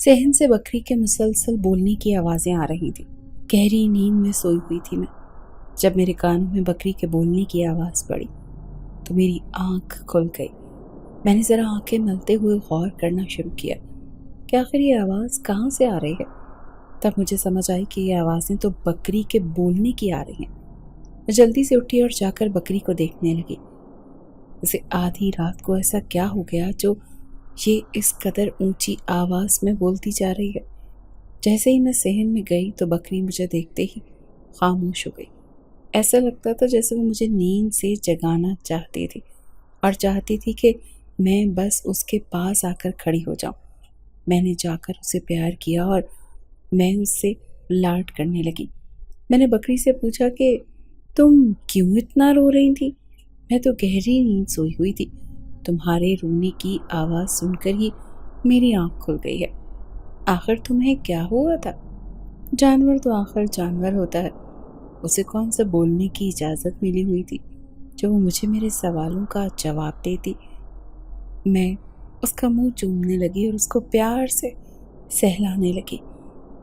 صحن سے بکری کے مسلسل بولنے کی آوازیں آ رہی تھی۔ گہری نیند میں سوئی ہوئی تھی میں۔ جب میرے کانوں میں بکری کے بولنے کی آواز پڑی تو میری آنکھ کھل گئی۔ میں نے ذرا آنکھیں ملتے ہوئے غور کرنا شروع کیا کہ آخر یہ آواز کہاں سے آ رہی ہے۔ تب مجھے سمجھ آئی کہ یہ آوازیں تو بکری کے بولنے کی آ رہی ہیں۔ میں جلدی سے اٹھی اور جا کر بکری کو دیکھنے لگی۔ اسے آدھی رات کو ایسا کیا ہو گیا جو یہ اس قدر اونچی آواز میں بولتی جا رہی ہے۔ جیسے ہی میں صحن میں گئی تو بکری مجھے دیکھتے ہی خاموش ہو گئی۔ ایسا لگتا تھا جیسے وہ مجھے نیند سے جگانا چاہتی تھی اور چاہتی تھی کہ میں بس اس کے پاس آ کر کھڑی ہو جاؤں۔ میں نے جا کر اسے پیار کیا اور میں اس سے لاڈ کرنے لگی۔ میں نے بکری سے پوچھا کہ تم کیوں اتنا رو رہی تھی؟ میں تو گہری نیند سوئی ہوئی تھی۔ تمہارے رونے کی آواز سن کر ہی میری آنکھ کھل گئی ہے۔ آخر تمہیں کیا ہوا تھا؟ جانور تو آخر جانور ہوتا ہے، اسے کون سا بولنے کی اجازت ملی ہوئی تھی جو وہ مجھے میرے سوالوں کا جواب دیتی۔ میں اس کا منہ چومنے لگی اور اس کو پیار سے سہلانے لگی۔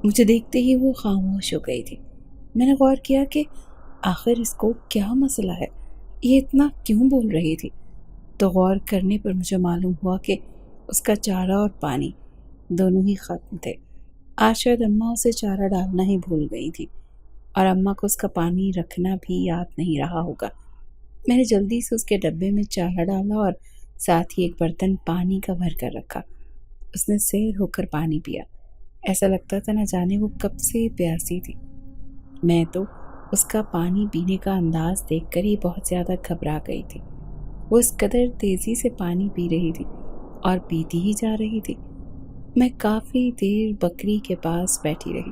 مجھے دیکھتے ہی وہ خاموش ہو گئی تھی۔ میں نے غور کیا کہ آخر اس کو کیا مسئلہ ہے، یہ اتنا کیوں بول رہی تھی؟ تو غور کرنے پر مجھے معلوم ہوا کہ اس کا چارہ اور پانی دونوں ہی ختم تھے۔ آج شاید اماں اسے چارہ ڈالنا ہی بھول گئی تھی اور اماں کو اس کا پانی رکھنا بھی یاد نہیں رہا ہوگا۔ میں نے جلدی سے اس کے ڈبے میں چارہ ڈالا اور ساتھ ہی ایک برتن پانی کا بھر کر رکھا۔ اس نے سیر ہو کر پانی پیا۔ ایسا لگتا تھا نہ جانے وہ کب سے پیاسی تھی۔ میں تو اس کا پانی پینے کا انداز دیکھ کر ہی بہت زیادہ گھبرا گئی تھی۔ وہ اس قدر تیزی سے پانی پی رہی تھی اور پیتی ہی جا رہی تھی۔ میں کافی دیر بکری کے پاس بیٹھی رہی،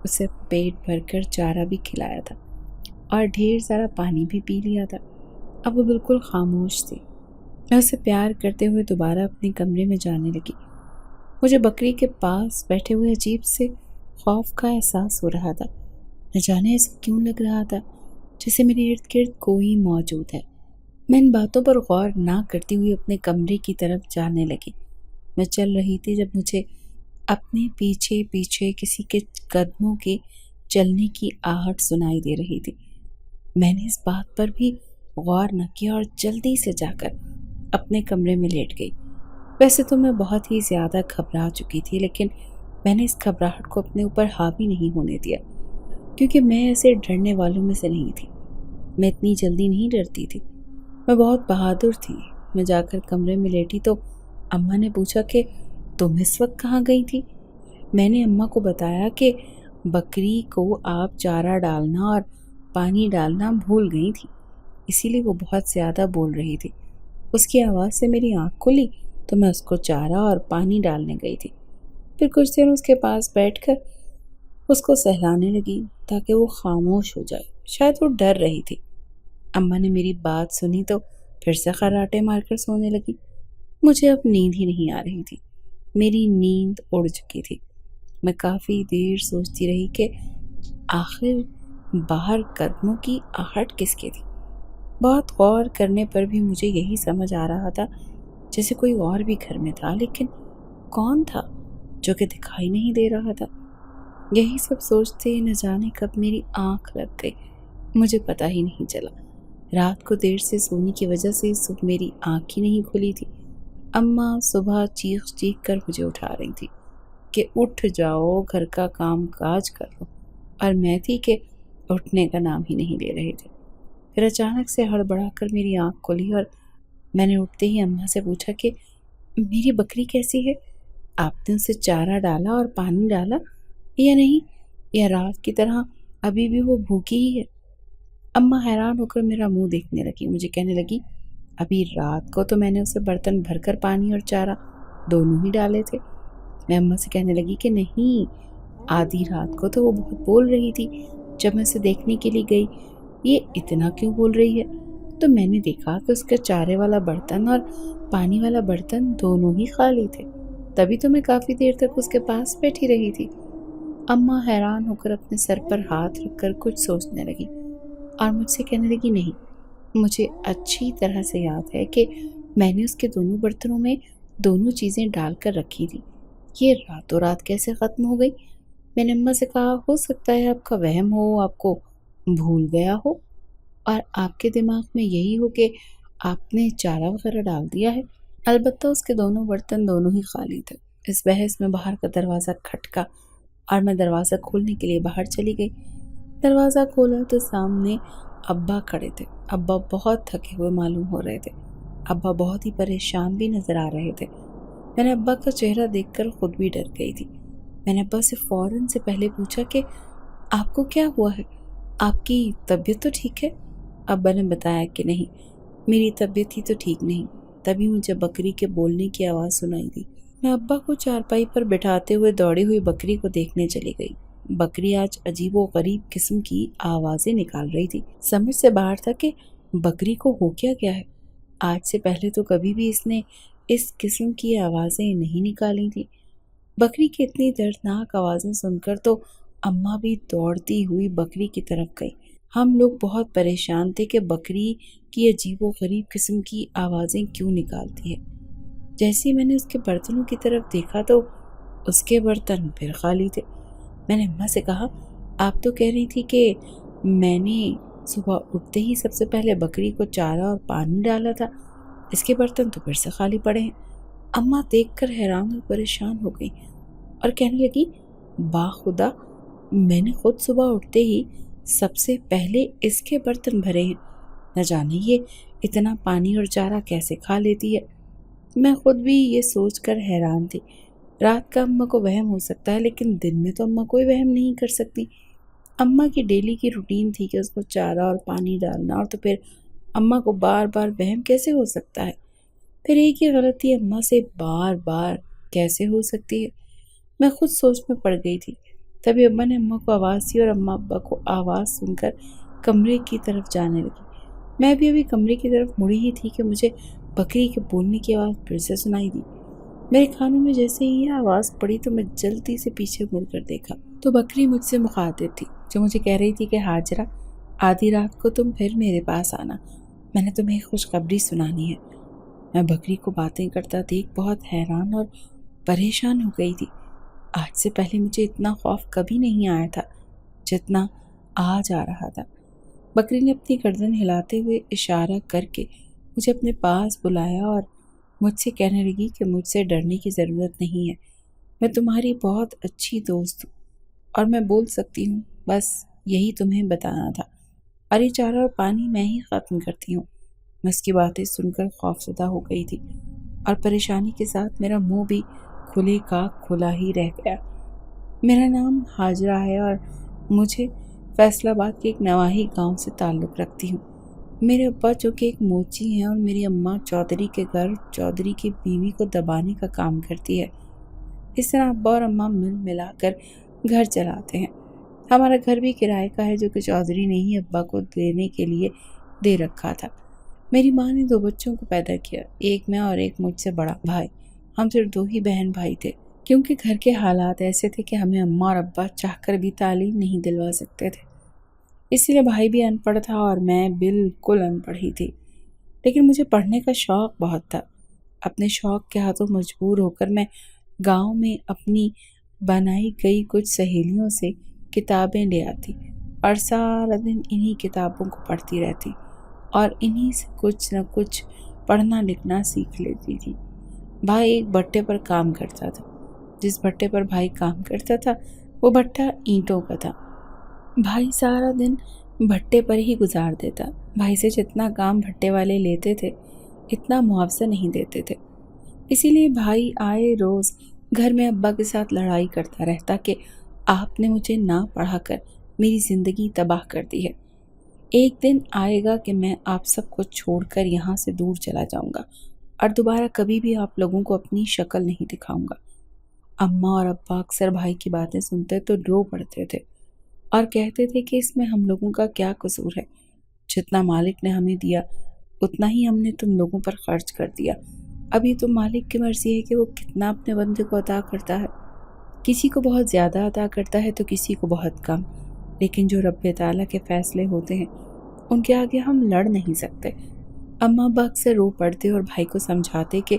اسے پیٹ بھر کر چارہ بھی کھلایا تھا اور ڈھیر سارا پانی بھی پی لیا تھا۔ اب وہ بالکل خاموش تھی۔ میں اسے پیار کرتے ہوئے دوبارہ اپنے کمرے میں جانے لگی۔ مجھے بکری کے پاس بیٹھے ہوئے عجیب سے خوف کا احساس ہو رہا تھا۔ نہ جانے ایسا کیوں لگ رہا تھا جیسے میرے ارد گرد کوئی موجود ہے۔ میں ان باتوں پر غور نہ کرتی ہوئی اپنے کمرے کی طرف جانے لگی۔ میں چل رہی تھی جب مجھے اپنے پیچھے پیچھے کسی کے قدموں کے چلنے کی آہٹ سنائی دے رہی تھی۔ میں نے اس بات پر بھی غور نہ کیا اور جلدی سے جا کر اپنے کمرے میں لیٹ گئی۔ ویسے تو میں بہت ہی زیادہ گھبرا چکی تھی، لیکن میں نے اس گھبراہٹ کو اپنے اوپر حاوی نہیں ہونے دیا، کیونکہ میں ایسے ڈرنے والوں میں سے نہیں تھی۔ میں اتنی جلدی نہیں ڈرتی تھی، میں بہت بہادر تھی۔ میں جا کر کمرے میں لیٹی تو اماں نے پوچھا کہ تم اس وقت کہاں گئی تھی؟ میں نے اماں کو بتایا کہ بکری کو آپ چارہ ڈالنا اور پانی ڈالنا بھول گئی تھی، اسی لیے وہ بہت زیادہ بول رہی تھی۔ اس کی آواز سے میری آنکھ کھلی تو میں اس کو چارہ اور پانی ڈالنے گئی تھی۔ پھر کچھ دیر اس کے پاس بیٹھ کر اس کو سہلانے لگی تاکہ وہ خاموش ہو جائے، شاید وہ ڈر رہی تھی۔ اماں نے میری بات سنی تو پھر سے خراٹے مار کر سونے لگی۔ مجھے اب نیند ہی نہیں آ رہی تھی، میری نیند اڑ چکی تھی۔ میں کافی دیر سوچتی رہی کہ آخر باہر قدموں کی آہٹ کس کی تھی۔ بہت غور کرنے پر بھی مجھے یہی سمجھ آ رہا تھا جیسے کوئی اور بھی گھر میں تھا، لیکن کون تھا جو کہ دکھائی نہیں دے رہا تھا۔ یہی سب سوچتے نہ جانے کب میری آنکھ لگ گئی، مجھے پتہ ہی نہیں چلا۔ رات کو دیر سے سونے کی وجہ سے صبح میری آنکھ ہی نہیں کھلی تھی۔ اماں صبح چیخ چیخ کر مجھے اٹھا رہی تھی کہ اٹھ جاؤ، گھر کا کام کاج کر لو، اور میں تھی کہ اٹھنے کا نام ہی نہیں لے رہے تھے۔ پھر اچانک سے ہڑبڑا کر میری آنکھ کھلی اور میں نے اٹھتے ہی اماں سے پوچھا کہ میری بکری کیسی ہے؟ آپ نے اسے چارہ ڈالا اور پانی ڈالا یا نہیں، یا رات کی طرح ابھی بھی وہ بھوکی ہی ہے؟ اماں حیران ہو کر میرا منہ دیکھنے لگی، مجھے کہنے لگی ابھی رات کو تو میں نے اسے برتن بھر کر پانی اور چارہ دونوں ہی ڈالے تھے۔ میں اماں سے کہنے لگی کہ نہیں، آدھی رات کو تو وہ بہت بول رہی تھی جب میں اسے دیکھنے کے لیے گئی، یہ اتنا کیوں بول رہی ہے؟ تو میں نے دیکھا کہ اس کا چارے والا برتن اور پانی والا برتن دونوں ہی خالی تھے، تبھی تو میں کافی دیر تک اس کے پاس بیٹھی رہی تھی۔ اماں حیران ہو کر اپنے سر پر ہاتھ رکھ کر کچھ سوچنے لگی اور مجھ سے کہنے لگی نہیں، مجھے اچھی طرح سے یاد ہے کہ میں نے اس کے دونوں برتنوں میں دونوں چیزیں ڈال کر رکھی تھی، یہ راتوں رات کیسے ختم ہو گئی؟ میں نے اماں سے کہا ہو سکتا ہے آپ کا وہم ہو، آپ کو بھول گیا ہو اور آپ کے دماغ میں یہی ہو کہ آپ نے چارہ وغیرہ ڈال دیا ہے۔ البتہ اس کے دونوں برتن دونوں ہی خالی تھے۔ اس بحث میں باہر کا دروازہ کھٹکا اور میں دروازہ کھولنے کے لیے باہر چلی گئی۔ دروازہ کھولا تو سامنے ابا کھڑے تھے۔ ابا بہت تھکے ہوئے معلوم ہو رہے تھے۔ ابا بہت ہی پریشان بھی نظر آ رہے تھے۔ میں نے ابا کا چہرہ دیکھ کر خود بھی ڈر گئی تھی۔ میں نے ابا سے فوراً سے پہلے پوچھا کہ آپ کو کیا ہوا ہے؟ آپ کی طبیعت تو ٹھیک ہے؟ ابا نے بتایا کہ نہیں، میری طبیعت ہی تو ٹھیک نہیں۔ تبھی مجھے بکری کے بولنے کی آواز سنائی دی۔ میں ابا کو چارپائی پر بٹھاتے ہوئے دوڑی ہوئی بکری کو دیکھنے چلی گئی۔ بکری آج عجیب و غریب قسم کی آوازیں نکال رہی تھی۔ سمجھ سے باہر تھا کہ بکری کو ہو کیا گیا ہے۔ آج سے پہلے تو کبھی بھی اس نے اس قسم کی آوازیں نہیں نکالی تھی۔ بکری کی اتنی دردناک آوازیں سن کر تو اماں بھی دوڑتی ہوئی بکری کی طرف گئی۔ ہم لوگ بہت پریشان تھے کہ بکری کی عجیب و غریب قسم کی آوازیں کیوں نکالتی ہے۔ جیسے ہی میں نے اس کے برتنوں کی طرف دیکھا تو اس کے برتن پھر خالی تھے۔ میں نے اماں سے کہا آپ تو کہہ رہی تھی کہ میں نے صبح اٹھتے ہی سب سے پہلے بکری کو چارہ اور پانی ڈالا تھا، اس کے برتن تو پھر سے خالی پڑے ہیں۔ اماں دیکھ کر حیران اور پریشان ہو گئی اور کہنے لگی باخدا میں نے خود صبح اٹھتے ہی سب سے پہلے اس کے برتن بھرے ہیں، نہ جانے یہ اتنا پانی اور چارہ کیسے کھا لیتی ہے۔ میں خود بھی یہ سوچ کر حیران تھی۔ رات کا اماں کو وہم ہو سکتا ہے لیکن دن میں تو اماں کوئی وہم نہیں کر سکتی۔ اماں کی ڈیلی کی روٹین تھی کہ اس کو چارہ اور پانی ڈالنا، اور تو پھر اماں کو بار بار وہم کیسے ہو سکتا ہے؟ پھر ایک ہی غلطی اماں سے بار بار کیسے ہو سکتی ہے؟ میں خود سوچ میں پڑ گئی تھی۔ تبھی ابا نے اماں کو آواز دی اور اماں ابا کو آواز سن کر کمرے کی طرف جانے لگی۔ میں بھی ابھی کمرے کی طرف مڑی ہی تھی کہ مجھے بکری کے بولنے کی آواز پھر سے سنائی دی۔ میرے کانوں میں جیسے ہی یہ آواز پڑی تو میں جلدی سے پیچھے مڑ کر دیکھا تو بکری مجھ سے مخاطب تھی، جو مجھے کہہ رہی تھی کہ ہاجرہ آدھی رات کو تم پھر میرے پاس آنا، میں نے تمہیں خوشخبری سنانی ہے۔ میں بکری کو باتیں کرتا دیکھ بہت حیران اور پریشان ہو گئی تھی۔ آج سے پہلے مجھے اتنا خوف کبھی نہیں آیا تھا جتنا آج آ رہا تھا۔ بکری نے اپنی گردن ہلاتے ہوئے اشارہ کر کے مجھے اپنے پاس بلایا اور مجھ سے کہنے لگی کہ مجھ سے ڈرنے کی ضرورت نہیں ہے، میں تمہاری بہت اچھی دوست ہوں اور میں بول سکتی ہوں، بس یہی تمہیں بتانا تھا، اور یہ چارہ اور پانی میں ہی ختم کرتی ہوں۔ میں اس کی باتیں سن کر خوفزدہ ہو گئی تھی اور پریشانی کے ساتھ میرا منہ بھی کھلے کا کھلا ہی رہ گیا۔ میرا نام ہاجرہ ہے اور مجھے فیصل آباد کے ایک نواحی گاؤں سے تعلق رکھتی ہوں۔ میرے ابا جو کہ ایک موچی ہیں اور میری اماں چودھری کے گھر چودھری کی بیوی کو دبانے کا کام کرتی ہے۔ اس طرح ابا اور اماں مل ملا کر گھر چلاتے ہیں۔ ہمارا گھر بھی کرائے کا ہے جو کہ چودھری نے ہی ابا کو دینے کے لیے دے رکھا تھا۔ میری ماں نے 2 بچوں کو پیدا کیا، ایک میں اور ایک مجھ سے بڑا بھائی۔ ہم صرف 2 ہی بہن بھائی تھے، کیونکہ گھر کے حالات ایسے تھے کہ ہمیں اماں اور ابا چاہ کر بھی تعلیم نہیں دلوا سکتے تھے۔ اسی لیے بھائی بھی ان پڑھ تھا اور میں بالکل ان پڑھ ہی تھی، لیکن مجھے پڑھنے کا شوق بہت تھا۔ اپنے شوق کے ہاتھوں مجبور ہو کر میں گاؤں میں اپنی بنائی گئی کچھ سہیلیوں سے کتابیں لے آتی اور سارا دن انہی کتابوں کو پڑھتی رہتی اور انہی سے کچھ نہ کچھ پڑھنا لکھنا سیکھ لیتی تھی۔ بھائی ایک بھٹے پر کام کرتا تھا۔ جس بھٹے پر بھائی کام کرتا تھا وہ بھٹا اینٹوں کا تھا۔ بھائی سارا دن بھٹے پر ہی گزار دیتا۔ بھائی سے جتنا کام بھٹے والے لیتے تھے اتنا معاوضہ نہیں دیتے تھے، اسی لیے بھائی آئے روز گھر میں ابا کے ساتھ لڑائی کرتا رہتا کہ آپ نے مجھے نہ پڑھا کر میری زندگی تباہ کر دی ہے۔ ایک دن آئے گا کہ میں آپ سب کو چھوڑ کر یہاں سے دور چلا جاؤں گا اور دوبارہ کبھی بھی آپ لوگوں کو اپنی شکل نہیں دکھاؤں گا۔ اماں اور ابا اکثر بھائی کی باتیں سنتے تو رو پڑتے تھے اور کہتے تھے کہ اس میں ہم لوگوں کا کیا قصور ہے، جتنا مالک نے ہمیں دیا اتنا ہی ہم نے تم لوگوں پر خرچ کر دیا، ابھی تو مالک کی مرضی ہے کہ وہ کتنا اپنے بندے کو عطا کرتا ہے، کسی کو بہت زیادہ عطا کرتا ہے تو کسی کو بہت کم، لیکن جو رب تعالیٰ کے فیصلے ہوتے ہیں ان کے آگے ہم لڑ نہیں سکتے۔ اماں ابا اکثر رو پڑتے اور بھائی کو سمجھاتے کہ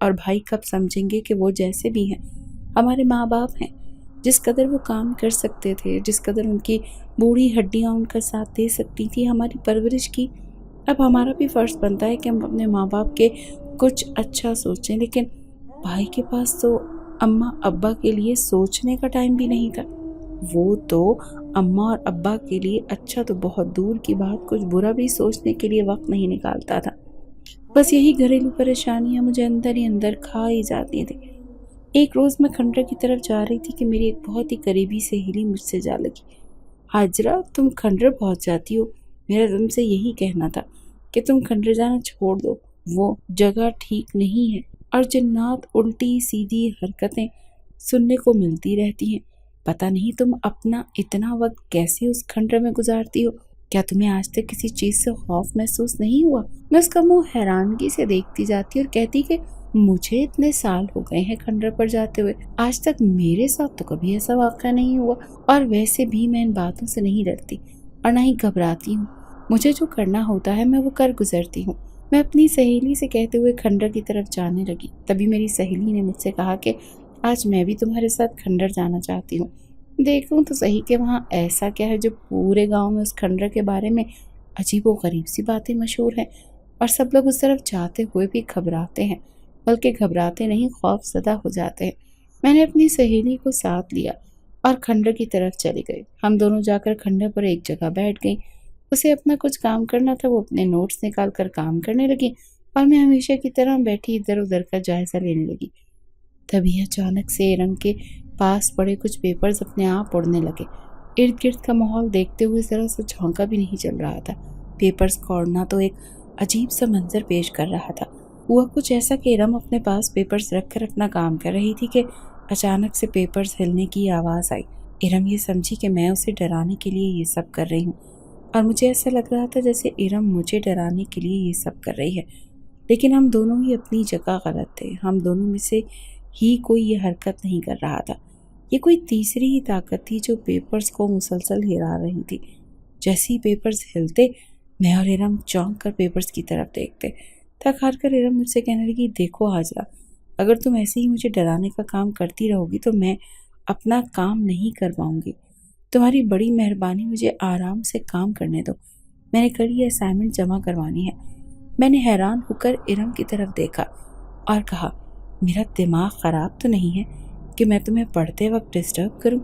اور بھائی کب سمجھیںگے کہ وہ جیسے بھی ہیں ہمارے ماں باپ ہیں۔ جس قدر وہ کام کر سکتے تھے، جس قدر ان کی بوڑھی ہڈیاں ان کا ساتھ دے سکتی تھی ہماری پرورش کی، اب ہمارا بھی فرض بنتا ہے کہ ہم اپنے ماں باپ کے کچھ اچھا سوچیں۔ لیکن بھائی کے پاس تو اماں ابا کے لیے سوچنے کا ٹائم بھی نہیں تھا۔ وہ تو اماں اور ابا کے لیے اچھا تو بہت دور کی بات، کچھ برا بھی سوچنے کے لیے وقت نہیں نکالتا تھا۔ بس یہی گھریلو پریشانیاں مجھے اندر ہی اندر کھا ہی جاتی تھی۔ ایک روز میں کھنڈر کی طرف جا رہی تھی کہ میری ایک بہت ہی قریبی سہیلی مجھ سے جا لگی۔ ہاجرہ، تم کھنڈر پہنچ جاتی ہو، میرا تم سے یہی کہنا تھا کہ تم کھنڈر جانا چھوڑ دو، وہ جگہ ٹھیک نہیں ہے اور جنات الٹی سیدھی حرکتیں سننے کو ملتی رہتی ہیں۔ پتہ نہیں تم اپنا اتنا وقت کیسے اس کھنڈر میں گزارتی ہو؟ کیا تمہیں آج تک کسی چیز سے خوف محسوس نہیں ہوا؟ میں اس کا منہ حیرانگی سے دیکھتی جاتی اور کہتی کہ مجھے اتنے سال ہو گئے ہیں کھنڈر پر جاتے ہوئے، آج تک میرے ساتھ تو کبھی ایسا واقعہ نہیں ہوا، اور ویسے بھی میں ان باتوں سے نہیں ڈرتی اور نہ ہی گھبراتی ہوں۔ مجھے جو کرنا ہوتا ہے میں وہ کر گزرتی ہوں۔ میں اپنی سہیلی سے کہتے ہوئے کھنڈر کی طرف جانے لگی۔ تبھی میری سہیلی نے مجھ سے کہا کہ آج میں بھی تمہارے ساتھ کھنڈر جانا چاہتی ہوں، دیکھوں تو صحیح کہ وہاں ایسا کیا ہے جو پورے گاؤں میں اس کھنڈر کے بارے میں عجیب و غریب سی باتیں مشہور ہیں اور سب لوگ اس طرف جاتے ہوئے بھی گھبراتے ہیں، بلکہ گھبراتے نہیں، خوف زدہ ہو جاتے ہیں۔ میں نے اپنی سہیلی کو ساتھ لیا اور کھنڈر کی طرف چلی گئی۔ ہم دونوں جا کر کھنڈر پر ایک جگہ بیٹھ گئیں۔ اسے اپنا کچھ کام کرنا تھا، وہ اپنے نوٹس نکال کر کام کرنے لگی اور میں ہمیشہ کی طرح بیٹھی ادھر ادھر کا جائزہ لینے لگی۔ تبھی اچانک سے ارم کے پاس پڑے کچھ پیپرز اپنے آپ اڑنے لگے۔ ارد گرد کا ماحول دیکھتے ہوئے ذرا سا جھونکا بھی نہیں چل رہا تھا۔ پیپرز کا اڑنا تو ایک عجیب سا منظر پیش کر رہا تھا۔ ہوا کچھ ایسا کہ ارم اپنے پاس پیپرز رکھ کر اپنا کام کر رہی تھی کہ اچانک سے پیپرز ہلنے کی آواز آئی۔ ارم یہ سمجھی کہ میں اسے ڈرانے کے لیے یہ سب کر رہی ہوں، اور مجھے ایسا لگ رہا تھا جیسے ارم مجھے ڈرانے کے لیے یہ سب کر رہی ہے۔ لیکن ہم دونوں ہی اپنی جگہ غلط تھے، ہم دونوں میں سے ہی کوئی یہ حرکت نہیں کر رہا تھا۔ یہ کوئی تیسری ہی طاقت تھی جو پیپرز کو مسلسل ہلا رہی تھی۔ جیسے ہی پیپرز ہلتے، میں اور ارم چونک کر پیپرز کی طرف دیکھتے۔ تھک ہار کر ارم مجھ سے کہنے لگی، دیکھو حاجرہ، اگر تم ایسے ہی مجھے ڈرانے کا کام کرتی رہو گی تو میں اپنا کام نہیں کر پاؤں گی۔ تمہاری بڑی مہربانی، مجھے آرام سے کام کرنے دو، میں نے کل یہ اسائنمنٹ جمع کروانی ہے۔ میں نے حیران ہو کر ارم کی طرف دیکھا اور کہا، میرا دماغ خراب تو نہیں ہے کہ میں تمہیں پڑھتے وقت ڈسٹرب کروں؟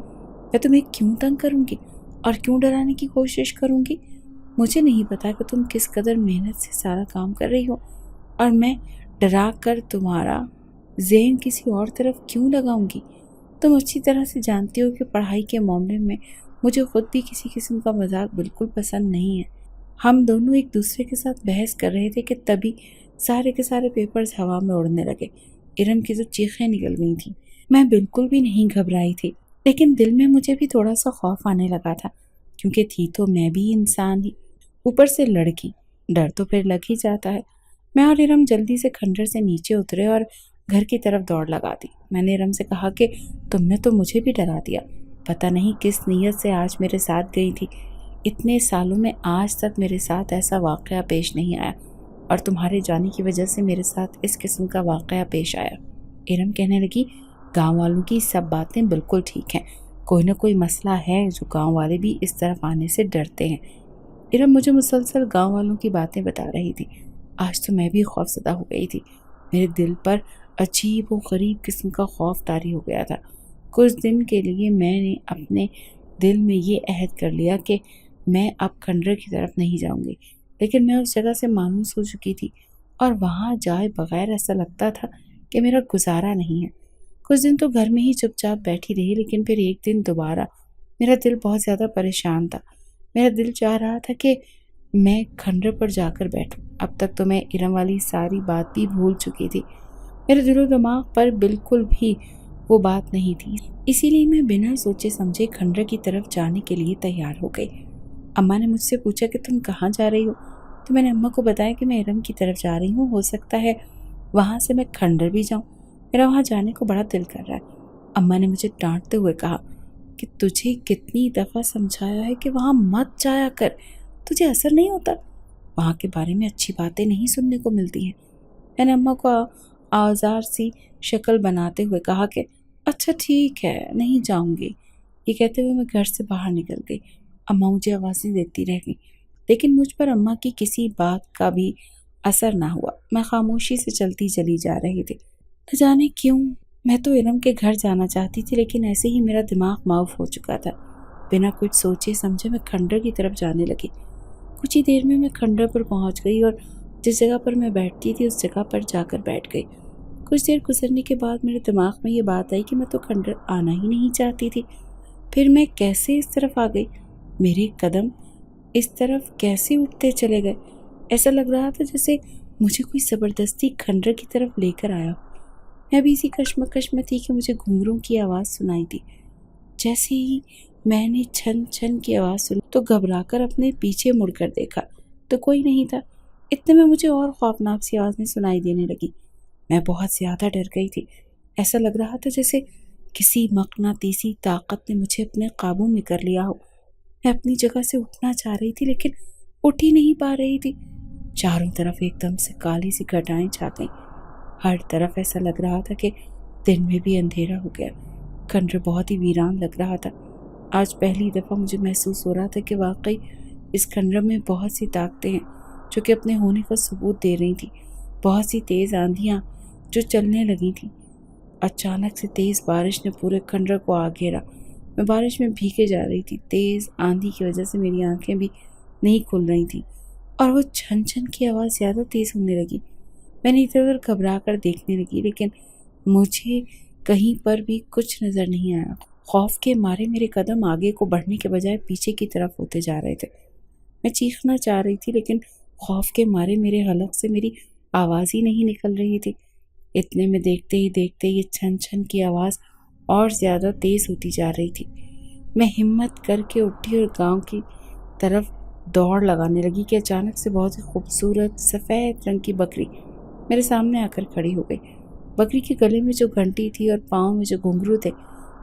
میں تمہیں کیوں تنگ کروں گی اور کیوں ڈرانے کی کوشش کروں گی؟ مجھے نہیں پتا کہ تم کس قدر محنت سے سارا کام کر رہی ہو، اور میں ڈرا کر تمہارا ذہن کسی اور طرف کیوں لگاؤں گی؟ تم اچھی طرح سے جانتی ہو کہ پڑھائی کے معاملے میں مجھے خود بھی کسی قسم کا مذاق بالکل پسند نہیں ہے۔ ہم دونوں ایک دوسرے کے ساتھ بحث کر رہے تھے کہ تبھی سارے کے سارے پیپرز ہوا میں اڑنے لگے۔ ارم کی تو چیخیں نکل گئی تھیں۔ میں بالکل بھی نہیں گھبرائی تھی، لیکن دل میں مجھے بھی تھوڑا سا خوف آنے لگا تھا، کیونکہ تھی تو میں بھی انسان ہی، اوپر سے لڑکی، ڈر تو پھر لگ ہی جاتا ہے۔ میں اور ارم جلدی سے کھنڈر سے نیچے اترے اور گھر کی طرف دوڑ لگا دی۔ میں نے ارم سے کہا کہ تم نے تو مجھے بھی ڈرا دیا، پتہ نہیں کس نیت سے آج میرے ساتھ گئی تھی۔ اتنے سالوں میں آج تک میرے ساتھ ایسا واقعہ پیش نہیں آیا، اور تمہارے جانے کی وجہ سے میرے ساتھ اس قسم کا واقعہ پیش آیا۔ ارم کہنے لگی، گاؤں والوں کی سب باتیں بالکل ٹھیک ہیں، کوئی نہ کوئی مسئلہ ہے جو گاؤں والے بھی اس طرف آنے سے ڈرتے ہیں۔ ارم مجھے مسلسل گاؤں والوں کی باتیں بتا رہی تھی۔ آج تو میں بھی خوف زدہ ہو گئی تھی، میرے دل پر عجیب و غریب قسم کا خوف طاری ہو گیا تھا۔ کچھ دن کے لیے میں نے اپنے دل میں یہ عہد کر لیا کہ میں اب کھنڈر کی طرف نہیں جاؤں گی، لیکن میں اس جگہ سے مانوس ہو چکی تھی، اور وہاں جائے بغیر ایسا لگتا تھا کہ میرا گزارا نہیں ہے۔ کچھ دن تو گھر میں ہی چپ چاپ بیٹھی رہی، لیکن پھر ایک دن دوبارہ میرا دل بہت زیادہ پریشان تھا۔ میرا دل چاہ رہا تھا کہ میں کھنڈر پر جا کر بیٹھوں۔ اب تک تو میں ارم والی ساری بات بھی بھول چکی تھی، میرے دل و دماغ پر بالکل بھی وہ بات نہیں تھی، اسی لیے میں بنا سوچے سمجھے کھنڈر کی طرف جانے کے لیے تیار ہو گئی۔ اماں نے مجھ سے پوچھا کہ تم کہاں جا رہی ہو، تو میں نے اماں کو بتایا کہ میں ارم کی طرف جا رہی ہوں، ہو سکتا ہے وہاں سے میں کھنڈر بھی جاؤں، میرا وہاں جانے کو بڑا دل کر رہا ہے۔ اماں نے مجھے ڈانٹتے ہوئے کہا کہ تجھے کتنی دفعہ سمجھایا ہے کہ وہاں مت جایا کر، تجھے اثر نہیں ہوتا، وہاں کے بارے میں اچھی باتیں نہیں سننے کو ملتی ہیں۔ میں نے اماں کو آزار سی شکل بناتے ہوئے کہا کہ اچھا ٹھیک ہے، نہیں جاؤں گی۔ یہ کہتے ہوئے میں گھر سے باہر نکل گئی۔ اماں مجھے آوازیں دیتی رہ گئی، لیکن مجھ پر اماں کی کسی بات کا بھی اثر نہ ہوا۔ میں خاموشی سے چلتی چلی جا رہی تھی۔ نہ جانے کیوں میں تو ارم کے گھر جانا چاہتی تھی، لیکن ایسے ہی میرا دماغ معاف ہو چکا تھا۔ بنا کچھ سوچے سمجھے میں کھنڈر کی طرف جانے لگی۔ کچھ ہی دیر میں کھنڈر پر پہنچ گئی اور جس جگہ پر میں بیٹھتی تھی اس جگہ پر جا کر بیٹھ گئی۔ کچھ دیر گزرنے کے بعد میرے دماغ میں یہ بات آئی کہ میں تو کھنڈر آنا ہی نہیں چاہتی تھی، پھر میں کیسے اس طرف آ گئی؟ میرے قدم اس طرف کیسے اٹھتے چلے گئے؟ ایسا لگ رہا تھا جیسے مجھے کوئی زبردستی کھنڈر کی طرف لے کر آیا۔ میں بھی اسی کشمکش میں تھی کہ مجھے گھنگروں کی آواز سنائی دی۔ جیسے ہی میں نے چھن چھن کی آواز سنی تو گھبرا کر اپنے پیچھے مڑ کر دیکھا تو کوئی نہیں تھا۔ اتنے میں مجھے اور خوفناک سی آوازیں سنائی دینے لگی۔ میں بہت زیادہ ڈر گئی تھی۔ ایسا لگ رہا تھا جیسے کسی مقناطیسی طاقت نے مجھے اپنے قابو میں کر لیا ہو۔ میں اپنی جگہ سے اٹھنا چاہ رہی تھی لیکن اٹھ ہی نہیں پا رہی تھی۔ چاروں طرف ایک دم سے کالی سی گھٹائیں چھا گئیں۔ ہر طرف ایسا لگ رہا تھا کہ دن میں بھی اندھیرا ہو گیا۔ کھنڈر بہت ہی ویران لگ رہا تھا۔ آج پہلی دفعہ مجھے محسوس ہو رہا تھا کہ واقعی اس کھنڈر میں بہت سی طاقتیں ہیں جو کہ اپنے ہونے کا ثبوت دے رہی تھیں۔ بہت سی تیز آندھیاں جو چلنے لگی تھیں۔ اچانک سے تیز بارش نے پورے کھنڈر کو آ گھیرا۔ میں بارش میں بھیگے جا رہی تھی۔ تیز آندھی کی وجہ سے میری آنکھیں بھی نہیں کھل رہی تھیں اور وہ چھن چھن کی آواز زیادہ تیز ہونے لگی۔ میں نے ادھر ادھر گھبرا کر دیکھنے لگی لیکن مجھے کہیں پر بھی کچھ نظر نہیں آیا۔ خوف کے مارے میرے قدم آگے کو بڑھنے کے بجائے پیچھے کی طرف ہوتے جا رہے تھے۔ میں چیخنا چاہ رہی تھی لیکن خوف کے مارے میرے حلق سے میری آواز ہی نہیں نکل رہی تھی۔ اتنے میں دیکھتے ہی دیکھتے یہ چھن چھن کی آواز اور زیادہ تیز ہوتی جا رہی تھی۔ میں ہمت کر کے اٹھی اور گاؤں کی طرف دوڑ لگانے لگی کہ اچانک سے بہت ہی خوبصورت سفید رنگ کی بکری میرے سامنے آ کر کھڑی ہو گئی۔ بکری کے گلے میں جو گھنٹی تھی اور پاؤں میں جو گھنگرو تھے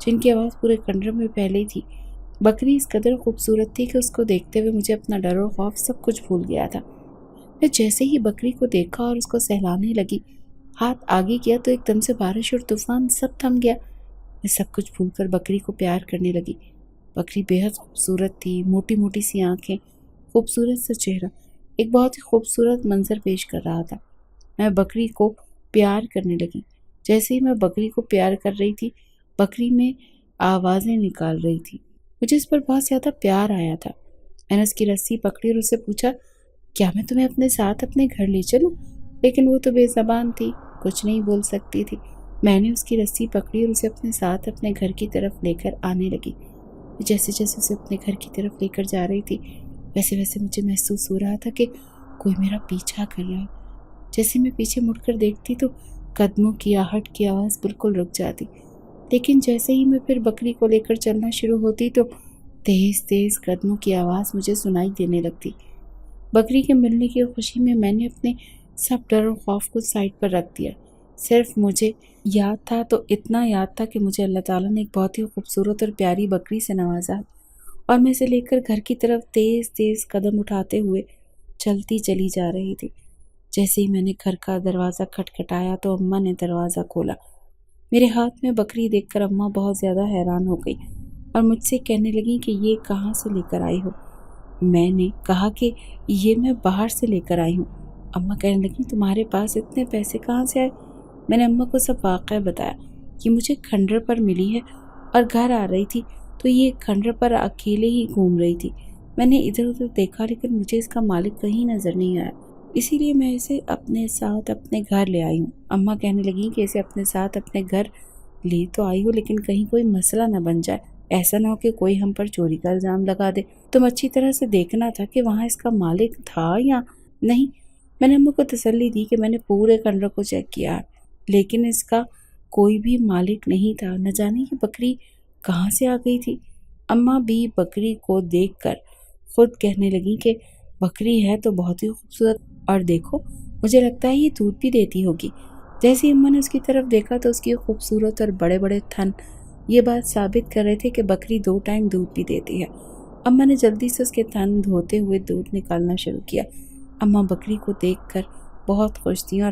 جن کی آواز پورے کھنڈر میں پھیلی تھی، بکری اس قدر خوبصورت تھی کہ اس کو دیکھتے ہوئے مجھے اپنا ڈر اور خوف سب کچھ بھول گیا تھا۔ میں جیسے ہی بکری کو دیکھا اور اس کو سہلانے لگی، ہاتھ آگے کیا تو ایک دم سے بارش اور طوفان سب تھم گیا۔ میں سب کچھ بھول کر بکری کو پیار کرنے لگی۔ بکری بے حد خوبصورت تھی، موٹی موٹی سی آنکھیں، خوبصورت سا چہرہ، ایک بہت ہی خوبصورت منظر پیش کر رہا تھا۔ میں بکری کو پیار کرنے لگی۔ جیسے ہی میں بکری کو پیار کر رہی تھی، بکری میں آوازیں نکال رہی تھی۔ مجھے اس پر بہت زیادہ پیار آیا تھا۔ میں نے اس کی رسی پکڑی اور اس سے پوچھا، کیا میں تمہیں اپنے ساتھ اپنے گھر لے چلوں؟ لیکن وہ تو بے زبان تھی، کچھ نہیں بول سکتی تھی۔ میں نے اس کی رسی پکڑی اور اسے اپنے ساتھ اپنے گھر کی طرف لے کر آنے لگی۔ جیسے جیسے اسے اپنے گھر کی طرف لے کر جا رہی تھی ویسے ویسے مجھے محسوس ہو رہا تھا کہ کوئی میرا پیچھا کر رہا ہے۔ جیسے میں پیچھے مڑ کر دیکھتی تو قدموں کی آہٹ کی آواز بالکل رک جاتی، لیکن جیسے ہی میں پھر بکری کو لے کر چلنا شروع ہوتی تو تیز تیز قدموں کی آواز مجھے سنائی دینے لگتی۔ بکری کے ملنے کی خوشی میں نے اپنے سب ڈر اور خوف کو سائڈ پر رکھ دیا۔ صرف مجھے یاد تھا تو اتنا یاد تھا کہ مجھے اللہ تعالیٰ نے ایک بہت ہی خوبصورت اور پیاری بکری سے نوازا اور میں اسے لے کر گھر کی طرف تیز تیز قدم اٹھاتے ہوئے چلتی چلی جا رہی تھی۔ جیسے ہی میں نے گھر کا دروازہ کھٹکھٹایا تو اماں نے دروازہ کھولا۔ میرے ہاتھ میں بکری دیکھ کر اماں بہت زیادہ حیران ہو گئی اور مجھ سے کہنے لگی کہ یہ کہاں سے لے کر آئی ہو؟ میں نے کہا کہ یہ میں باہر سے لے کر آئی ہوں۔ اماں کہنے لگی، تمہارے پاس اتنے پیسے کہاں سے آئے؟ میں نے اماں کو سب واقعہ بتایا کہ مجھے کھنڈر پر ملی ہے اور گھر آ رہی تھی تو یہ کھنڈر پر اکیلے ہی گھوم رہی تھی۔ میں نے ادھر ادھر دیکھا لیکن مجھے اس کا مالک کہیں نظر نہیں آیا، اسی لیے میں اسے اپنے ساتھ اپنے گھر لے آئی ہوں۔ اماں کہنے لگی کہ اسے اپنے ساتھ اپنے گھر لے تو آئی ہو لیکن کہیں کوئی مسئلہ نہ بن جائے، ایسا نہ ہو کہ کوئی ہم پر چوری کا الزام لگا دے۔ تم اچھی طرح سے دیکھنا تھا کہ وہاں اس کا مالک تھا یا نہیں۔ میں نے اماں کو تسلی دی کہ میں نے پورے کھنڈر کو چیک کیا لیکن اس کا کوئی بھی مالک نہیں تھا، نہ جانے یہ بکری کہاں سے آ گئی تھی۔ اماں بھی بکری کو دیکھ کر خود کہنے لگی کہ بکری ہے تو بہت ہی خوبصورت، اور دیکھو مجھے لگتا ہے یہ دودھ بھی دیتی ہوگی۔ جیسے ہی اماں نے اس کی طرف دیکھا تو اس کی خوبصورت اور بڑے بڑے تھن یہ بات ثابت کر رہے تھے کہ بکری 2 ٹائم دودھ بھی دیتی ہے۔ اماں نے جلدی سے اس کے تھن دھوتے ہوئے دودھ نکالنا شروع کیا۔ اماں بکری کو دیکھ کر بہت خوش تھیں اور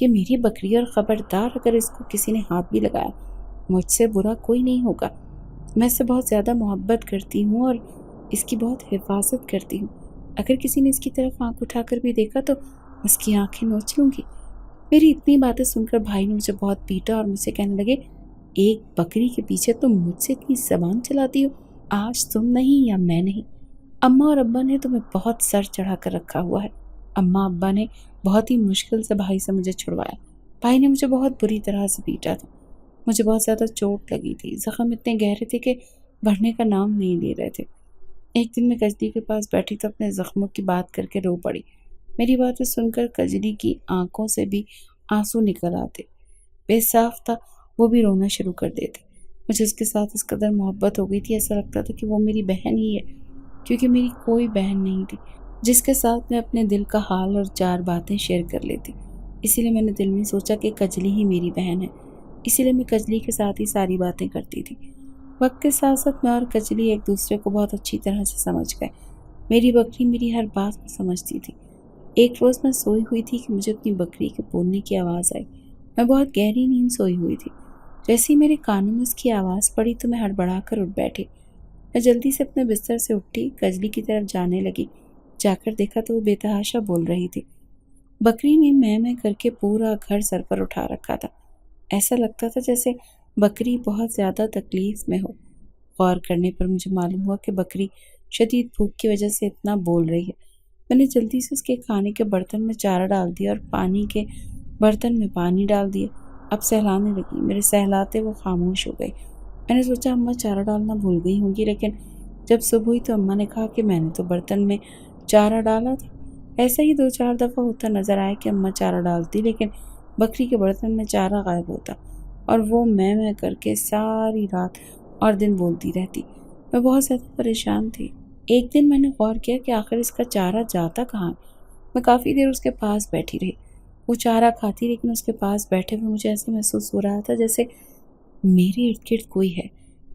یہ میری بکری اور خبردار اگر اس کو کسی نے ہاتھ بھی لگایا مجھ سے برا کوئی نہیں ہوگا. میں اس سے بہت زیادہ محبت کرتی ہوں اور اس کی بہت حفاظت کرتی ہوں. اگر کسی نے اس کی طرف آنکھ اٹھا کر بھی دیکھا تو اس کی آنکھیں نوچ لوں گی. میری اتنی باتیں سن کر بھائی نے مجھے بہت پیٹا اور مجھ سے کہنے لگے ایک بکری کے پیچھے تم مجھ سے اتنی زبان چلاتی ہو. آج تم نہیں یا میں نہیں، اماں اور ابا نے تمہیں بہت سر چڑھا کر رکھا ہوا ہے. اماں ابا نے بہت ہی مشکل سے بھائی سے مجھے چھڑوایا. بھائی نے مجھے بہت بری طرح سے پیٹا تھا. مجھے بہت زیادہ چوٹ لگی تھی. زخم اتنے گہرے تھے کہ بڑھنے کا نام نہیں لے رہے تھے. ایک دن میں کجلی کے پاس بیٹھی تو اپنے زخموں کی بات کر کے رو پڑی. میری باتیں سن کر کجلی کی آنکھوں سے بھی آنسو نکل آتے. بے صاف تھا وہ بھی رونا شروع کر دیتے. مجھے اس کے ساتھ اس قدر محبت ہو گئی تھی، ایسا لگتا تھا کہ وہ میری بہن ہی ہے، کیونکہ میری کوئی بہن نہیں تھی جس کے ساتھ میں اپنے دل کا حال اور 4 باتیں شیئر کر لیتی. اسی لیے میں نے دل میں سوچا کہ کجلی ہی میری بہن ہے. اسی لیے میں کجلی کے ساتھ ہی ساری باتیں کرتی تھی. وقت کے ساتھ ساتھ میں اور کجلی ایک دوسرے کو بہت اچھی طرح سے سمجھ گئے. میری بکری میری ہر بات کو سمجھتی تھی. ایک روز میں سوئی ہوئی تھی کہ مجھے اپنی بکری کے بولنے کی آواز آئی. میں بہت گہری نیند سوئی ہوئی تھی. جیسے ہی میرے کانوں میں اس کی آواز پڑی تو میں ہڑبڑا کر اٹھ بیٹھی. میں جلدی سے اپنے بستر سے اٹھی، کجلی کی طرف جانے لگی. جا کر دیکھا تو وہ بے تحاشا بول رہی تھی. بکری نے میں کر کے پورا گھر سر پر اٹھا رکھا تھا. ایسا لگتا تھا جیسے بکری بہت زیادہ تکلیف میں ہو. غور کرنے پر مجھے معلوم ہوا کہ بکری شدید بھوک کی وجہ سے اتنا بول رہی ہے. میں نے جلدی سے اس کے کھانے کے برتن میں چارہ ڈال دیا اور پانی کے برتن میں پانی ڈال دیا. اب سہلانے لگی. میرے سہلاتے وہ خاموش ہو گئی. میں نے سوچا اماں چارہ ڈالنا بھول گئی ہوں گی، لیکن جب صبح ہوئی تو اماں نے کہا کہ میں نے تو برتن میں چارہ ڈالا تھا. ایسا ہی 2-4 دفعہ ہوتا نظر آیا کہ اماں چارہ ڈالتی لیکن بکری کے برتن میں چارہ غائب ہوتا اور وہ میں کر کے ساری رات اور دن بولتی رہتی. میں بہت زیادہ پریشان تھی. ایک دن میں نے غور کیا کہ آخر اس کا چارہ جاتا کہاں ہے. میں کافی دیر اس کے پاس بیٹھی رہی. وہ چارہ کھاتی لیکن اس کے پاس بیٹھے ہوئے مجھے ایسا محسوس ہو رہا تھا جیسے میرے ارد گرد کوئی ہے.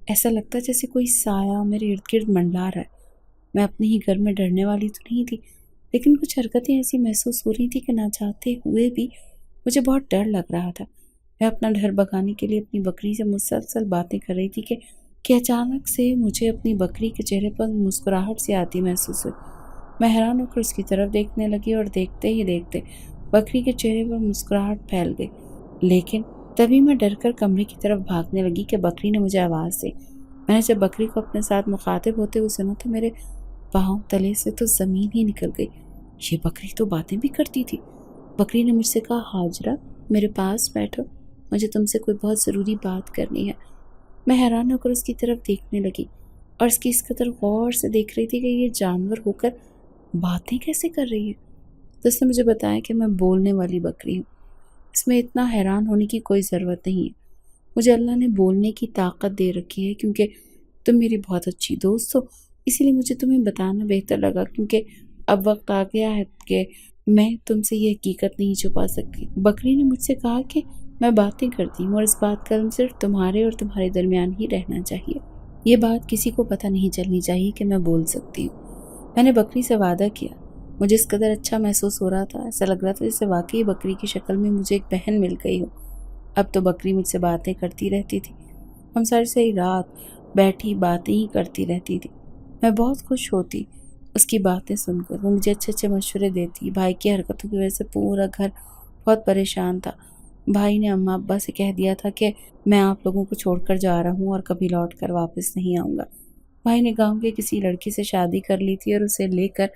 ایسا لگتا جیسے کوئی سایہ میرے ارد گرد منڈلا رہا ہے. میں اپنے ہی گھر میں ڈرنے والی تو نہیں تھی، لیکن کچھ حرکتیں ایسی محسوس ہو رہی تھی کہ نہ چاہتے ہوئے بھی مجھے بہت ڈر لگ رہا تھا. میں اپنا ڈر بھگانے کے لیے اپنی بکری سے مسلسل باتیں کر رہی تھی کہ اچانک سے مجھے اپنی بکری کے چہرے پر مسکراہٹ سی آتی محسوس ہوئی. میں حیران ہو کر اس کی طرف دیکھنے لگی اور دیکھتے ہی دیکھتے بکری کے چہرے پر مسکراہٹ پھیل گئی. لیکن تبھی میں ڈر کر کمرے کی طرف بھاگنے لگی کہ بکری نے مجھے آواز دی. میں نے جب بکری کو اپنے ساتھ مخاطب ہوتے ہوئے سنا تو میرے پاؤں تلے سے تو زمین ہی نکل گئی. یہ بکری تو باتیں بھی کرتی تھی. بکری نے مجھ سے کہا ہاجرہ میرے پاس بیٹھو، مجھے تم سے کوئی بہت ضروری بات کرنی ہے. میں حیران ہو کر اس کی طرف دیکھنے لگی اور اس کی اس قدر غور سے دیکھ رہی تھی کہ یہ جانور ہو کر باتیں کیسے کر رہی ہے. تو اس نے مجھے بتایا کہ میں بولنے والی بکری ہوں. اس میں اتنا حیران ہونے کی کوئی ضرورت نہیں ہے. مجھے اللہ نے بولنے کی طاقت دے رکھی ہے کیونکہ تم میری بہت اچھی دوست ہو، اسی لیے مجھے تمہیں بتانا بہتر لگا کیونکہ اب وقت آ گیا ہے کہ میں تم سے یہ حقیقت نہیں چھپا سکتی. بکری نے مجھ سے کہا کہ میں باتیں کرتی ہوں اور اس بات کا علم صرف تمہارے اور تمہارے درمیان ہی رہنا چاہیے. یہ بات کسی کو پتہ نہیں چلنی چاہیے کہ میں بول سکتی ہوں. میں نے بکری سے وعدہ کیا. مجھے اس قدر اچھا محسوس ہو رہا تھا، ایسا لگ رہا تھا جیسے واقعی بکری کی شکل میں مجھے ایک بہن مل گئی ہو. اب تو بکری مجھ سے باتیں کرتی رہتی تھی. ہم ساری رات بیٹھی باتیں ہی کرتی رہتی تھی. میں بہت خوش ہوتی اس کی باتیں سن کر. وہ مجھے اچھے اچھے مشورے دیتی. بھائی کی حرکتوں کی وجہ سے پورا گھر بہت پریشان تھا. بھائی نے اماں ابا سے کہہ دیا تھا کہ میں آپ لوگوں کو چھوڑ کر جا رہا ہوں اور کبھی لوٹ کر واپس نہیں آؤں گا. بھائی نے گاؤں کے کسی لڑکی سے شادی کر لی تھی اور اسے لے کر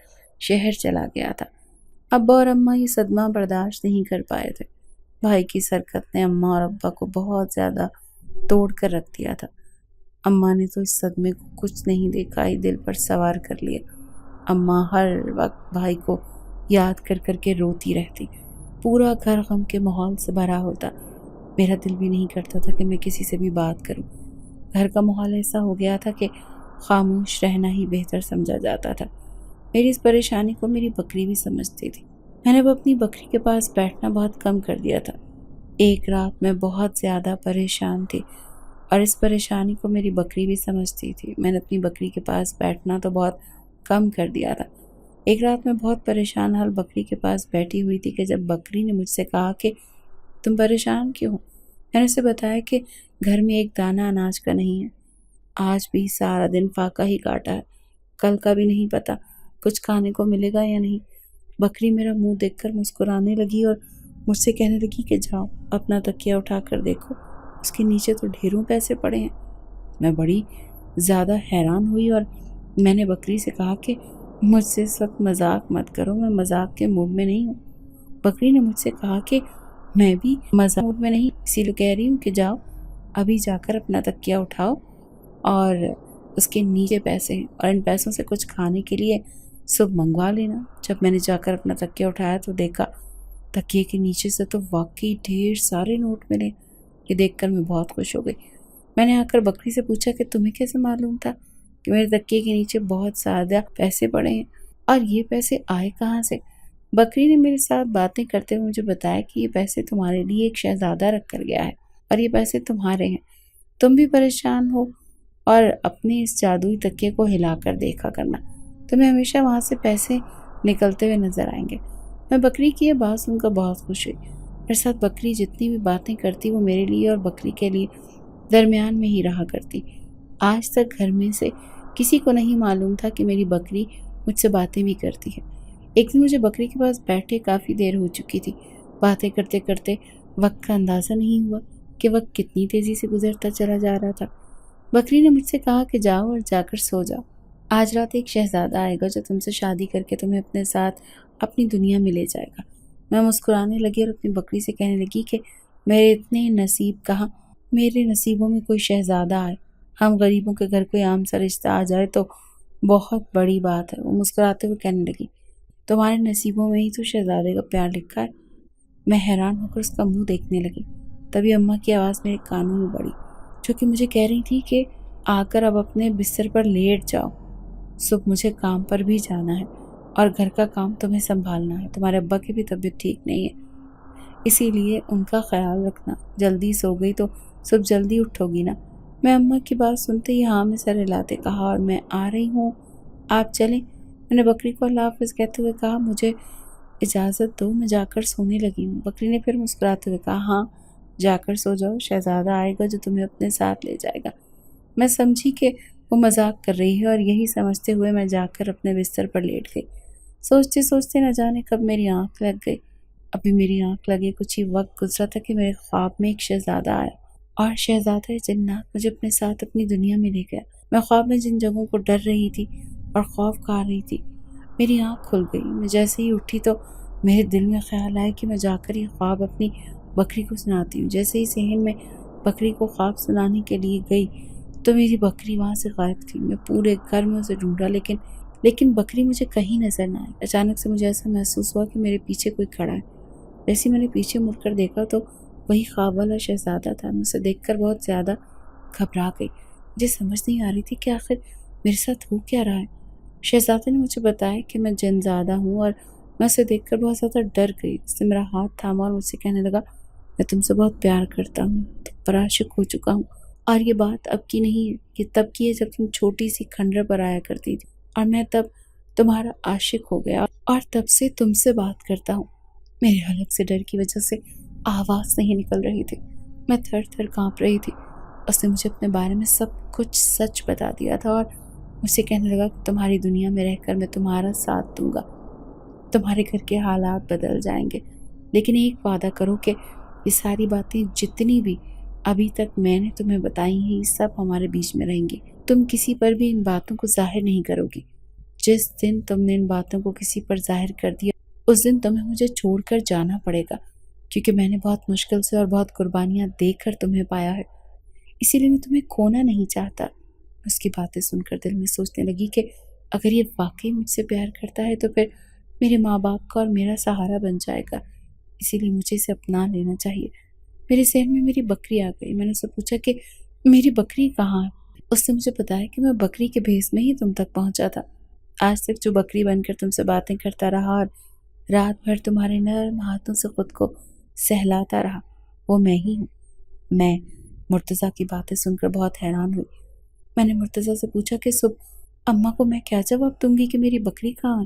شہر چلا گیا تھا. ابا اور اماں یہ صدمہ برداشت نہیں کر پائے تھے. بھائی کی اس حرکت نے اماں اور ابا کو بہت زیادہ توڑ کر رکھ دیا تھا. اماں نے تو اس صدمے کو کچھ نہیں دیکھا ہی دل پر سوار کر لیا. اماں ہر وقت بھائی کو یاد کر کر کے روتی رہتی. پورا گھر غم کے ماحول سے بھرا ہوتا. میرا دل بھی نہیں کرتا تھا کہ میں کسی سے بھی بات کروں. گھر کا ماحول ایسا ہو گیا تھا کہ خاموش رہنا ہی بہتر سمجھا جاتا تھا. میری اس پریشانی کو میری بکری بھی سمجھتی تھی. میں نے اب اپنی بکری کے پاس بیٹھنا بہت کم کر دیا تھا. ایک رات میں بہت زیادہ پریشان تھی اور اس پریشانی کو میری بکری بھی سمجھتی تھی. میں نے اپنی بکری کے پاس بیٹھنا تو بہت کم کر دیا تھا. ایک رات میں بہت پریشان حال بکری کے پاس بیٹھی ہوئی تھی کہ جب بکری نے مجھ سے کہا کہ تم پریشان کیوں ہو؟ میں نے اسے بتایا کہ گھر میں ایک دانہ اناج کا نہیں ہے، آج بھی سارا دن فاقہ ہی کاٹا ہے، کل کا بھی نہیں پتا کچھ کھانے کو ملے گا یا نہیں۔ بکری میرا منہ دیکھ کر مسکرانے لگی اور مجھ سے کہنے لگی کہ جاؤ اپنا تکیہ اٹھا کر دیکھو، اس کے نیچے تو ڈھیروں پیسے پڑے ہیں۔ میں بڑی زیادہ حیران ہوئی اور میں نے بکری سے کہا کہ مجھ سے اس وقت مذاق مت کرو، میں مذاق کے موڈ میں نہیں ہوں۔ بکری نے مجھ سے کہا کہ میں بھی مذاق موڈ میں نہیں، اسی لیے کہہ رہی ہوں کہ جاؤ ابھی جا کر اپنا تکیہ اٹھاؤ اور اس کے نیچے پیسے ہیں اور ان پیسوں سے کچھ کھانے کے لیے صبح منگوا لینا۔ جب میں نے جا کر اپنا تکیہ اٹھایا تو دیکھا تکیے کے نیچے سے تو واقعی ڈھیر سارے نوٹ ملے۔ یہ دیکھ کر میں بہت خوش ہو گئی۔ میں نے آ کر بکری سے پوچھا کہ تمہیں کیسے معلوم تھا کہ میرے تکیے کے نیچے بہت زیادہ پیسے پڑے ہیں، اور یہ پیسے آئے کہاں سے؟ بکری نے میرے ساتھ باتیں کرتے ہوئے مجھے بتایا کہ یہ پیسے تمہارے لیے ایک شہزادہ رکھ کر گیا ہے اور یہ پیسے تمہارے ہیں۔ تم بھی پریشان ہو اور اپنے اس جادوئی تکیے کو ہلا کر دیکھا کرنا، تمہیں ہمیشہ وہاں سے پیسے نکلتے ہوئے نظر آئیں گے۔ میں بکری کی یہ بات سن کر بہت خوش ہوئی۔ میرے ساتھ بکری جتنی بھی باتیں کرتی وہ میرے لیے اور بکری کے لیے درمیان میں ہی رہا کرتی۔ آج تک گھر میں سے کسی کو نہیں معلوم تھا کہ میری بکری مجھ سے باتیں بھی کرتی ہے۔ ایک دن مجھے بکری کے پاس بیٹھے کافی دیر ہو چکی تھی۔ باتیں کرتے کرتے وقت کا اندازہ نہیں ہوا کہ وقت کتنی تیزی سے گزرتا چلا جا رہا تھا۔ بکری نے مجھ سے کہا کہ جاؤ اور جا کر سو جاؤ، آج رات ایک شہزادہ آئے گا جو تم سے شادی کر کے تمہیں اپنے ساتھ اپنی دنیا میں لے جائے گا۔ میں مسکرانے لگی اور اپنی بکری سے کہنے لگی کہ میرے اتنے نصیب کہاں، میرے نصیبوں میں کوئی شہزادہ آئے، ہم غریبوں کے گھر کوئی عام سا رشتہ آ جائے تو بہت بڑی بات ہے۔ وہ مسکراتے ہوئے کہنے لگی تمہارے نصیبوں میں ہی تو شہزادے کا پیار لکھا ہے۔ میں حیران ہو کر اس کا منہ دیکھنے لگی۔ تبھی اماں کی آواز میرے کانوں میں پڑی جو کہ مجھے کہہ رہی تھی کہ آ کر اب اپنے بستر پر لیٹ جاؤ، صبح مجھے کام پر بھی جانا ہے اور گھر کا کام تمہیں سنبھالنا ہے، تمہارے ابا کی بھی طبیعت ٹھیک نہیں ہے، اسی لیے ان کا خیال رکھنا، جلدی سو گئی تو صبح جلدی اٹھو گی نا۔ میں اماں کی بات سنتے ہی ہاں میں سر ہلاتے کہا اور میں آ رہی ہوں، آپ چلیں۔ میں نے بکری کو اللہ حافظ کہتے ہوئے کہا مجھے اجازت دو، میں جا کر سونے لگی ہوں۔ بکری نے پھر مسکراتے ہوئے کہا ہاں جا کر سو جاؤ، شہزادہ آئے گا جو تمہیں اپنے ساتھ لے جائے گا۔ میں سمجھی کہ وہ مذاق کر رہی ہے اور یہی سمجھتے ہوئے میں جا کر اپنے بستر پر لیٹ گئی۔ سوچتے سوچتے نہ جانے کب میری آنکھ لگ گئی۔ ابھی میری آنکھ لگے کچھ ہی وقت گزرا تھا کہ میرے خواب میں ایک شہزادہ آیا اور شہزادہ جنات مجھے اپنے ساتھ اپنی دنیا میں لے گیا۔ میں خواب میں جن جگہوں کو ڈر رہی تھی اور خوف کھا رہی تھی، میری آنکھ کھل گئی۔ میں جیسے ہی اٹھی تو میرے دل میں خیال آیا کہ میں جا کر یہ خواب اپنی بکری کو سناتی ہوں۔ جیسے ہی صحن میں بکری کو خواب سنانے کے لیے گئی تو میری بکری وہاں سے غائب تھی۔ میں پورے گھر میں اسے ڈھونڈا لیکن بکری مجھے کہیں نظر نہ آئی۔ اچانک سے مجھے ایسا محسوس ہوا کہ میرے پیچھے کوئی کھڑا ہے۔ جیسے میں نے پیچھے مڑ کر دیکھا تو وہی خواب والا شہزادہ تھا۔ میں اسے دیکھ کر بہت زیادہ گھبرا گئی۔ مجھے سمجھ نہیں آ رہی تھی کہ آخر میرے ساتھ ہو کیا رہا ہے۔ شہزادے نے مجھے بتایا کہ میں جنزادہ ہوں اور میں اسے دیکھ کر بہت زیادہ ڈر گئی۔ اس نے میرا ہاتھ تھاما اور مجھ سے کہنے لگا میں تم سے بہت پیار کرتا ہوں، تم پر عاشق ہو چکا ہوں، اور یہ بات اب کی نہیں ہے، یہ تب کی ہے جب تم چھوٹی سی کھنڈر پر آیا کرتی تھی اور میں تب تمہارا عاشق ہو گیا اور تب سے تم سے بات کرتا ہوں۔ میرے حلق سے ڈر کی وجہ سے آواز نہیں نکل رہی تھی، میں تھر تھر کانپ رہی تھی۔ اس نے مجھے اپنے بارے میں سب کچھ سچ بتا دیا تھا اور مجھ سے کہنے لگا کہ تمہاری دنیا میں رہ کر میں تمہارا ساتھ دوں گا، تمہارے گھر کے حالات بدل جائیں گے، لیکن ایک وعدہ کرو کہ یہ ساری باتیں جتنی بھی ابھی تک میں نے تمہیں بتائی ہیں یہ سب ہمارے بیچ میں رہیں گی، تم کسی پر بھی ان باتوں کو ظاہر نہیں کرو گی۔ جس دن تم نے ان باتوں کو کسی پر ظاہر کر دیا اس دن تمہیں مجھے چھوڑ کر جانا پڑے گا، کیونکہ میں نے بہت مشکل سے اور بہت قربانیاں دے کر تمہیں پایا ہے، اسی لیے میں تمہیں کھونا نہیں چاہتا۔ اس کی باتیں سن کر دل میں سوچنے لگی کہ اگر یہ واقعی مجھ سے پیار کرتا ہے تو پھر میرے ماں باپ کا اور میرا سہارا بن جائے گا، اسی لیے مجھے اسے اپنا لینا چاہیے۔ میرے ذہن میں میری بکری آ گئی۔ میں نے اسے پوچھا کہ میری بکری کہاں ہے؟ اس نے مجھے بتایا کہ میں بکری کے بھیس میں ہی تم تک پہنچا تھا۔ آج تک جو بکری بن کر تم سے باتیں کرتا رہا اور رات بھر تمہارے نرم ہاتھوں سے خود کو سہلاتا رہا وہ میں ہی ہوں۔ میں مرتضیٰ کی باتیں سن کر بہت حیران ہوئی۔ میں نے مرتضیٰ سے پوچھا کہ صبح اماں کو میں کیا جواب دوں گی کہ میری بکری کہاں ہے؟